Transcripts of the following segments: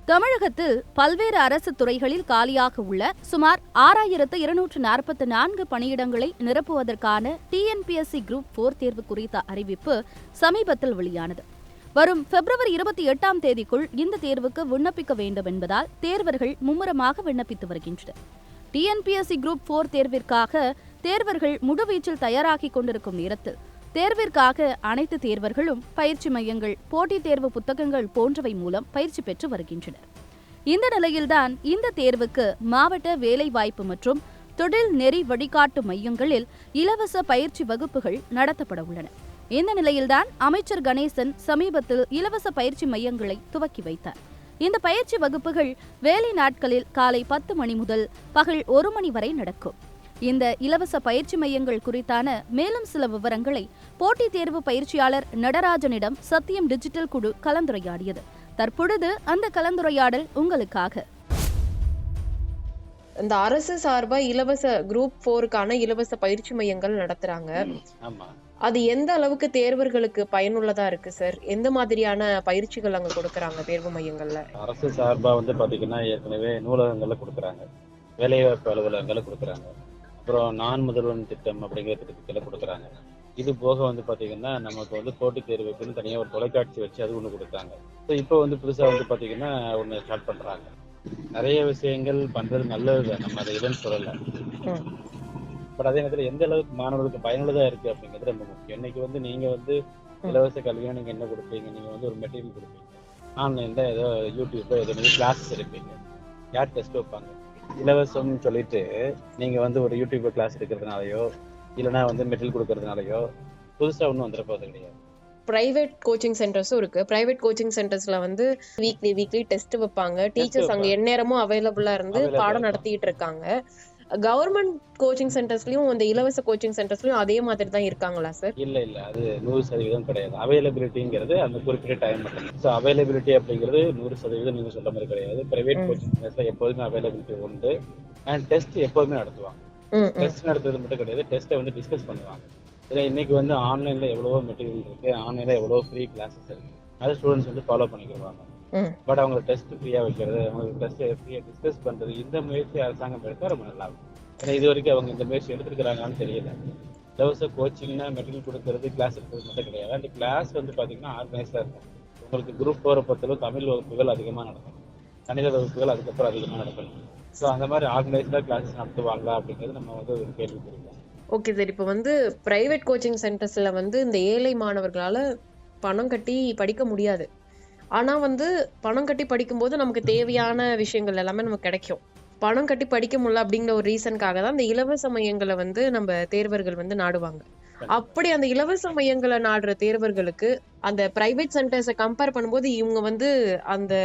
தமிழகத்தில் பல்வேறு அரசு துறைகளில் காலியாக உள்ள சுமார் 6244 பணியிடங்களை நிரப்புவதற்கான டிஎன்பிஎஸ்சி குரூப் 4 தேர்வு குறித்த அறிவிப்பு சமீபத்தில் வெளியானது. வரும் பிப்ரவரி 28ஆம் தேதிக்குள் இந்த தேர்வுக்கு விண்ணப்பிக்க வேண்டும் என்பதால் தேர்வர்கள் மும்முரமாக விண்ணப்பித்து வருகின்றனர். டிஎன்பிஎஸ்சி குரூப் 4 தேர்விற்காக தேர்வர்கள் முழுவீச்சில் தயாராகிக் கொண்டிருக்கும் நேரத்தில் தேர்விற்காக அனைத்து தேர்வர்களும் பயிற்சி மையங்கள், போட்டித் தேர்வு புத்தகங்கள் போன்றவை மூலம் பயிற்சி பெற்று வருகின்றனர். இந்த நிலையில்தான் இந்த தேர்வுக்கு மாவட்ட வேலைவாய்ப்பு மற்றும் தொழில் நெறி வழிகாட்டு மையங்களில் இலவச பயிற்சி வகுப்புகள் நடத்தப்பட உள்ளன. இந்த நிலையில்தான் அமைச்சர் கணேசன் சமீபத்தில் இலவச பயிற்சி மையங்களை துவக்கி வைத்தார். இந்த பயிற்சி வகுப்புகள் வேலை நாட்களில் காலை 10 மணி முதல் பகல் 1 மணி வரை நடக்கும். இந்த இலவச பயிற்சி மையங்கள் குறித்தான மேலும் சில விவரங்களை போட்டித் தேர்வு பயிற்சியாளர் நடராஜனிடம் சத்தியம் டிஜிட்டல் குழு கலந்துரையாடியது. தற்பொழுது அந்த கலந்துரையாடல் உங்களுக்காக. இந்த அரசு சார்பா இலவச குரூப் 4க்கான இலவச பயிற்சி மையங்கள் நடத்துறாங்க. அது எந்த அளவுக்கு தேர்வர்களுக்கு பயனுள்ளதா இருக்கு சார்? எந்த மாதிரியான பயிற்சிகள் அங்க கொடுக்கறாங்க தேர்வு மையங்கள்ல? அரசு சார்பா பாத்தீங்கன்னா ஏற்கனவே நூலகங்கள்ல கொடுக்குறாங்க, வேலைவாய்ப்பு அலுவலகங்கள்ல கொடுக்குறாங்க, அப்புறம் நான் முதல்வன் திட்டம் அப்படிங்கிற திட்டத்துல கொடுக்குறாங்க. இது போக பாத்தீங்கன்னா நமக்கு போட்டித் தேர்வுக்குன்னு தனியாக ஒரு தொலைக்காட்சி வச்சு அது ஒன்று கொடுக்குறாங்க. ஸோ இப்போ புதுசா பாத்தீங்கன்னா ஒன்று ஸ்டார்ட் பண்றாங்க. நிறைய விஷயங்கள் பண்றது நல்லது, நம்ம அதை இல்லைன்னு சொல்லலை. பட் அதே நேரத்தில் எந்த அளவுக்கு மாணவர்களுக்கு பயனுள்ளதா இருக்கு அப்படிங்கிறது ரொம்ப முக்கியம். இன்னைக்கு நீங்க இலவச கல்வியா நீங்க என்ன கொடுப்பீங்க? நீங்க ஒரு மெட்டீரியல் கொடுப்பீங்க, ஆன்லைன்ல ஏதோ யூடியூப்ல ஏதோ நீங்க கிளாஸஸ் எடுப்பீங்க, யார் டெஸ்ட் வைப்பாங்க? இலவசம்னு சொல்லிட்டு நீங்க ஒரு யூடியூப்ல கிளாஸ் எடுக்கிறதுனாலயோ இல்லைன்னா மெட்டீரியல் கொடுக்கறதுனாலயோ புதுசா ஒன்றும் வந்துட போறது கிடையாது. பிரைவேட் கோச்சிங் சென்டர்ஸும் இருக்கு. பிரைவேட் கோச்சிங் சென்டர்ஸ்ல வீக்லி டெஸ்ட் வைப்பாங்க. டீச்சர்ஸ் அங்க எந்நேரமும் அவைலபிளா இருந்து பாடம் நடத்திட்டு இருக்காங்க. கவர்மெண்ட் கோச்சிங் சென்டர்ஸ்லயும் இந்த இலவச கோச்சிங் சென்டர்ஸ்லயும் அதே மாதிரி தான் இருக்காங்களா சார்? இல்ல அது 100% கிடையாது. அவைலபிலிட்டிங்கிறது அந்த குறிப்பிட்ட டைம் மட்டும். ஸோ அவைலபிலிட்டி அப்படிங்கிறது 100% நீங்க சொல்ற மாதிரி கிடையாது. பிரைவேட் கோச்சிங் சென்டர்ஸ்ல எப்போதுமே அவைலபிலிட்டி உண்டு. அண்ட் டெஸ்ட் எப்போதுமே நடத்துவாங்க. டெஸ்ட் நடத்துறது மட்டும் கிடையாது, டெஸ்ட்டை டிஸ்கஸ் பண்ணுவாங்க. ஏன்னா இன்னைக்கு ஆன்லைன்ல எவ்வளவோ மெட்டீரியல் இருக்கு, ஆன்லைன்ல எவ்வளவோ ஃப்ரீ கிளாஸஸ் இருக்கு, அதை ஸ்டூடெண்ட்ஸ் ஃபாலோ பண்ணிக்கிடுவாங்க. பட் அவங்க டெஸ்ட் ஃப்ரீயா வைக்கிறது, அவங்களுக்கு டெஸ்ட் ஃப்ரீயா டிஸ்கஸ் பண்றது, இந்த முயற்சி அரசாங்கம் எடுத்தா ரொம்ப நல்லா இருக்கும். ஏன்னா இது வரைக்கும் அவங்க இந்த முயற்சி எடுத்துருக்கிறாங்கன்னு தெரியல. இலவச கோச்சிங்னா மெட்டீரியல் கொடுக்கறது, கிளாஸ் எடுக்கிறது மட்டும் கிடையாது. அந்த கிளாஸ் பாத்தீங்கன்னா ஆர்கனைஸ்டா இருக்கும். உங்களுக்கு குரூப் 4 பொறுத்தளவு தமிழ் வகுப்புகள் அதிகமா நடக்கும், கணித வகுப்புகள் அதுக்கப்புறம் அதிகமா நடக்கும். ஸோ அந்த மாதிரி ஆர்கனைஸ்டா கிளாஸஸ் நடத்துவாங்களா அப்படிங்கிறது நம்ம ஒரு கேள்வி கேட்கலாம். Okay sir. இப்போ பிரைவேட் கோச்சிங் சென்டர்ஸ்ல இந்த ஏழை மாணவர்களால பணம் கட்டி படிக்க முடியாது. ஆனா பணம் கட்டி படிக்கும்போது நமக்கு தேவையான விஷயங்கள் எல்லாமே நமக்கு கிடைக்கும். பணம் கட்டி படிக்க முடியல அப்படிங்கிற ஒரு ரீசனுக்காக தான் இந்த இலவச மையங்களை நம்ம தேர்வர்கள் நாடுவாங்க. அப்படி அந்த இலவச மையங்களை நாடுற தேர்வர்களுக்கு அந்த பிரைவேட் சென்டர்ஸை கம்பேர் பண்ணும்போது இவங்க அந்த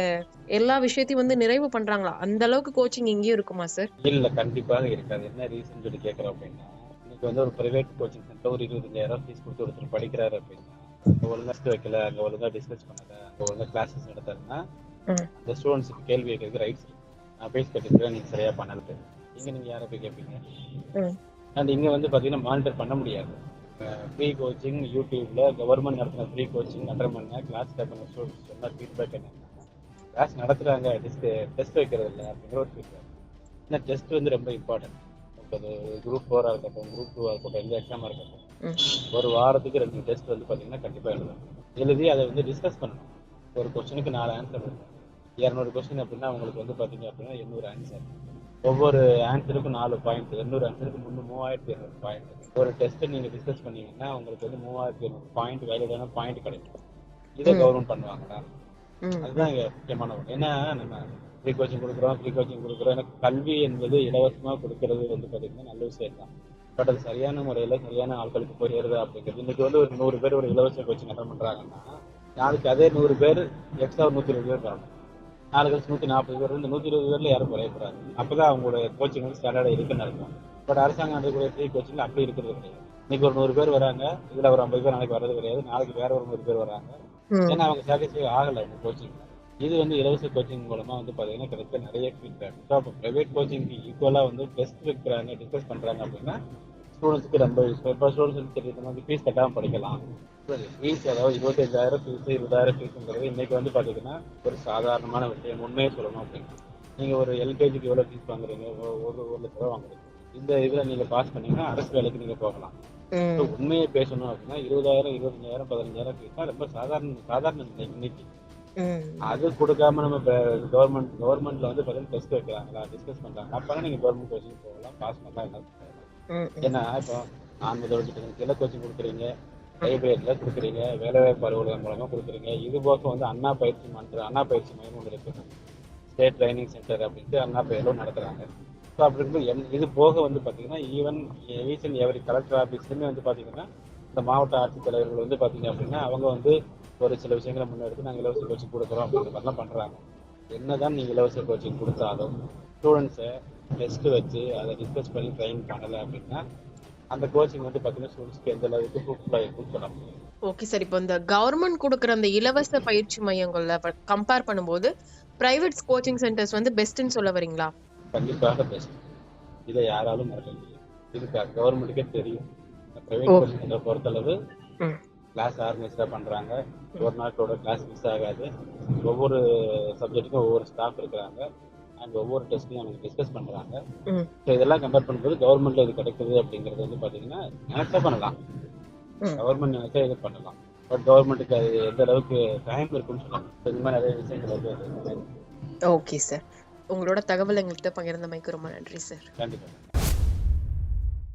எல்லா விஷயத்தையும் நிறைவு பண்றாங்களா? அந்த அளவுக்கு கோச்சிங் இங்கேயும் இருக்குமா சார்? இல்ல, கண்டிப்பாக இருக்காது. என்ன ரீசன் சொல்லி கேட்கறோம் அப்படின்னா, இன்னைக்கு ஒரு பிரைவேட் கோச்சிங் சென்டர் ஒரு 25,000 ஃபீஸ் கொடுத்து ஒருத்தர் படிக்கிறாரு அப்படின்னா, அங்க ஒழுங்கா வைக்கல, அங்க ஒழுங்கா டிஸ்கஸ் பண்ணல, அங்க ஒழுங்கா கிளாஸஸ் நடத்தாருன்னா அந்த ஸ்டூடெண்ட்ஸுக்கு கேள்வி கேட்கறதுக்கு ரைட்ஸ் இருக்கு. நான் ஃபீஸ் கட்டிருக்கேன், நீங்க சரியா பண்ணல, நீங்க யாரை போய் கேட்பீங்க? அண்ட் இங்க பாத்தீங்கன்னா மானிட்டர் பண்ண முடியாது. ஃப்ரீ கோச்சிங் யூடியூப்ல கவர்மெண்ட் நடத்தின ஃப்ரீ கோச்சிங் அட்டன் பண்ண கிளாஸ் பண்ண ஸ்டூடெண்ட்ஸ் சொன்ன ஃபீட்பேக் என்ன? கிளாஸ் நடத்துறாங்க, டெஸ்ட் வைக்கிறது இல்லை அப்படிங்கிற ஒரு ஃபீட்பேக். ஏன்னா டெஸ்ட் ரொம்ப இம்பார்ட்டன்ட். அது குரூப் 4 இருக்கட்டும், குரூப் 2 இருக்கட்டும், எந்த எக்ஸாமா இருக்கட்டும், ஒரு வாரத்துக்கு 2 டெஸ்ட் பாத்தீங்கன்னா கண்டிப்பா எழுதணும். எழுதி அதை டிஸ்கஸ் பண்ணணும். ஒரு கொஸ்டினுக்கு 4 ஆன்சர் இருக்கும். 200 கொஸ்டின் அப்படின்னா உங்களுக்கு பாத்தீங்க அப்படின்னா 800 ஆன்சர். ஒவ்வொரு ஆன்சருக்கும் 4 பாயிண்ட், 800 ஆன்சருக்கு 3200 பாயிண்ட். ஒரு டெஸ்ட் நீங்க டிஸ்கஸ் பண்ணீங்கன்னா உங்களுக்கு 3200 பாயிண்ட் வேலிடான பாயிண்ட் கிடைக்கும். இதை கவர்மெண்ட் பண்ணுவாங்களா? அதுதான் இங்க முக்கியமான ஒன்று. ஏன்னா நம்ம ஃப்ரீ கோச்சிங் கொடுக்குறோம். எனக்கு கல்வி என்பது இலவசமா கொடுக்கறது பாத்தீங்கன்னா நல்ல விஷயம் தான். பட் அது சரியான முறையில சரியான ஆட்களுக்கு போய் ஏறுதா அப்படிங்கிறது. இன்னைக்கு ஒரு 100 பேர் ஒரு இலவச கோச்சிங் அட்டன் பண்றாங்கன்னா, நாளைக்கு அதே 100 பேர் எக்ஸ்ட்ரா 120 பேர் வரணும். 4 கழிச்சு 140 பேர், இந்த 120 பேர்ல யாரும் குறையக்கூடாது. அப்பதான் அவங்களோட கோச்சிங் ஸ்டாண்டர்டா இருக்குன்னு அர்த்தம். பட் அரசாங்கம் நடக்கக்கூடிய ஃப்ரீ கோச்சிங்ல அப்படி இருக்கிறது கிடையாது. இன்னைக்கு ஒரு 100 பேர் வராங்க, இதுல ஒரு 50 பேர் நாளைக்கு வர்றது கிடையாது, நாளைக்கு வேற ஒரு 100 பேர் வராங்க. ஏன்னா அவங்க சாட்டிஸ்ஃபை ஆகலை இந்த கோச்சிங். இது இலவச கோச்சிங் மூலமா பாத்தீங்கன்னா கிடைக்க நிறைய ஃபீட்பேக். ஸோ அப்போ பிரைவேட் கோச்சிங்க்கு ஈக்குவலா டெஸ்ட் வைக்கிறாங்க, டிஸ்கஸ் பண்றாங்க அப்படின்னா ஸ்டூடெண்ட்ஸ்க்கு ரொம்ப இப்போ ஸ்டூடெண்ட்ஸ் தெரியுது ஃபீஸ் கட்டாமல் படிக்கலாம். ஃபீஸ் அதாவது 25,000 ஃபீஸ் 20,000 ஃபீஸுங்கிறது இன்னைக்கு வந்து பார்த்தீங்கன்னா ஒரு சாதாரணமான விஷயம். உண்மையை சொல்லணும் அப்படின்னா நீங்கள் ஒரு எல்கேஜிக்கு எவ்வளோ ஃபீஸ் வாங்குறீங்க? ஒரு 1,00,000 வாங்குறீங்க. இந்த இதில் நீங்கள் பாஸ் பண்ணீங்கன்னா அரசு வேலைக்கு நீங்கள் போகலாம். ஸோ உண்மையை பேசணும் அப்படின்னா 20,000 25,000 15,000 ஃபீஸ் தான் ரொம்ப சாதாரண நிலை இன்னைக்கு. அது கொடுக்காம நம்ம கவர்மெண்ட்ல வந்து பார்த்தீங்கன்னா டெஸ்ட் வைக்கிறாங்களா, டிஸ்கஸ் பண்றாங்க அப்பனா நீங்க கவர்மெண்ட் கோச்சிங் போகலாம், பாஸ் பண்ணலாம். என்ன ஏன்னா இப்போ நான் முதல் கோச்சிங் கொடுக்குறீங்க, லைப்ரரியில கொடுக்குறீங்க, வேலைவாய்ப்பு அலுவலகம் மூலமா கொடுக்குறீங்க. இது போக வந்து அண்ணா பயிற்சி மையம் ஒன்று இருக்கு, ஸ்டேட் ட்ரைனிங் சென்டர் அப்படின்ட்டு அண்ணா பயிலும் நடத்துறாங்க. ஸோ அப்படி இருக்கும் இது போக வந்து பார்த்தீங்கன்னா even each and every collector ஆஃபீஸ்லையுமே வந்து பார்த்தீங்கன்னா இந்த மாவட்ட ஆட்சித்தலைவர்கள் வந்து பார்த்தீங்க அப்படின்னா அவங்க வந்து ஒரு சில விஷயங்களை முன்னெடுத்து நாங்கள் இலவச கோச்சிங் கொடுக்குறோம் அப்படிங்கிற மாதிரிலாம் பண்ணுறாங்க. என்னதான் நீங்கள் இலவச கோச்சிங் கொடுத்தாலும் ஸ்டூடெண்ட்ஸை டெஸ்ட் வச்சு அதை டிஸ்கஸ் பண்ணி ட்ரைன் பண்ணலை அப்படின்னா அந்த கோச்சிங் வந்து பார்த்தீங்கன்னா ஸ்டூடெண்ட்ஸ்க்கு எந்த அளவுக்கு ப்ரூஃப் பண்ண முடியும். ஓகே சார், இப்போ இந்த கவர்மெண்ட் கொடுக்குற அந்த இலவச பயிற்சி மையங்கள்ல கம்பேர் பண்ணும்போது பிரைவேட் கோச்சிங் சென்டர்ஸ் வந்து பெஸ்ட்னு சொல்ல வரீங்களா? கண்டிப்பாக பெஸ்ட். இதை யாராலும் மறக்க முடியும். இது கவர்மெண்ட்டுக்கே தெரியும். பிரைவேட் கோச்சிங் சென்டர் பொறுத்தளவு கிளாஸ் ஆர்கனைஸ்டாக பண்ணுறாங்க. ஒரு நாட்டோட கிளாஸ் மிஸ் ஆகாது. ஒவ்வொரு சப்ஜெக்ட்டுக்கும் ஒவ்வொரு ஸ்டாஃப் இருக்கிறாங்க அண்ட் ஒவ்வொரு டெஸ்ட்லையும் அவங்க டிஸ்கஸ் பண்ணுறாங்க. ஸோ இதெல்லாம் கம்பேர் பண்ணும்போது கவர்மெண்ட்ல இது கிடைக்குது அப்படிங்கிறது வந்து பார்த்தீங்கன்னா நினைச்சா பண்ணலாம். கவர்மெண்ட் நினைச்சா இது பண்ணலாம். பட் கவர்மெண்ட்டுக்கு அது எந்த அளவுக்கு டைம் இருக்குன்னு சொல்லலாம். இந்த மாதிரி நிறைய விஷயங்கள் வந்து. ஓகே சார், உங்களோட தகவல் எங்கள்கிட்ட பகிர்ந்தமைக்கு ரொம்ப நன்றி சார். கண்டிப்பாக.